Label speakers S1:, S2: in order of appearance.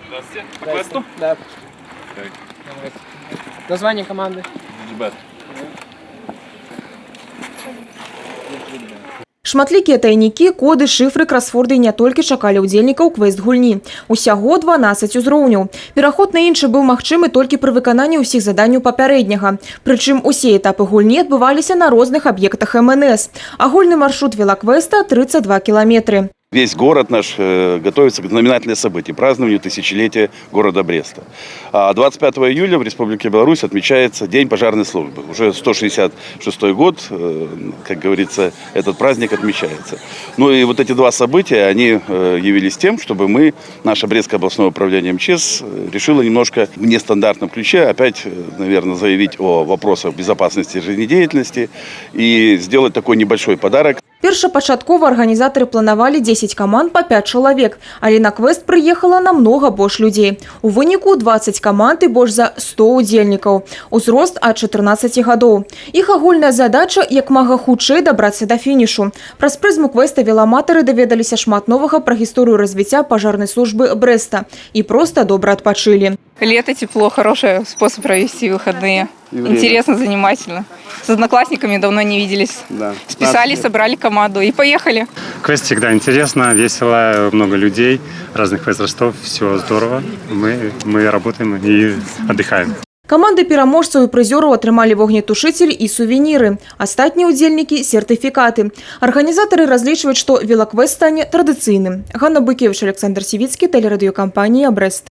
S1: Здравствуйте. По квесту?
S2: Да.
S1: Так.
S2: Название команды?
S1: Ребят.
S3: Шматлікія тайнікі, коды, шифры, красфорды не толькі чакалі ўдзельнікаў квест-гульні. Усяго 12 узроўняў. Пераход на іншы быў магчымы толькі пры выкананні ўсіх заданняў папярэдняга. Прычым усе этапы гульні адбываліся на розных аб'ектах МНС. Агульны маршрут велоквеста – 32 километры.
S4: Весь город наш готовится к знаменательным событиям, празднованию тысячелетия города Бреста. А 25 июля в Республике Беларусь отмечается День пожарной службы. Уже 166 год, как говорится, этот праздник отмечается. Ну и вот эти два события, они явились тем, чтобы мы, наше Брестское областное управление МЧС, решило немножко в нестандартном ключе опять, наверное, заявить о вопросах безопасности жизнедеятельности и сделать такой небольшой подарок.
S3: Першапачаткова арганізатары планавалі 10 каманд по 5 чалавек, але на квест прыехала намнога больш людзей. У выніку 20 каманд і больш за 100 удзельнікаў. Узрост ад 14 гадоў. Іх агульная задача як мага хутчэй дабрацца да фінішу. Праз прызму квеста веламатары даведаліся шмат новага пра гісторыю развіцця пажарнай службы Бреста і проста добра адпачылі.
S5: Лето, тепло, хороший способ провести выходные. Интересно, занимательно. С одноклассниками давно не виделись.
S6: Да.
S5: Списались, собрали команду и поехали.
S6: Квест всегда интересно, весело, много людей, разных возрастов, все здорово. Мы работаем и отдыхаем.
S3: Каманды пераможцаў і прызёраў атрымалі вогнетушитель і сувеніры. Астатнія ўдзельнікі – сертыфікаты. Арганізатары разлічваюць, што велоквест стане традыцыйным. Ганна Быкевич, Александр Сівіцкі, тэлерадыёкампанія «Брест».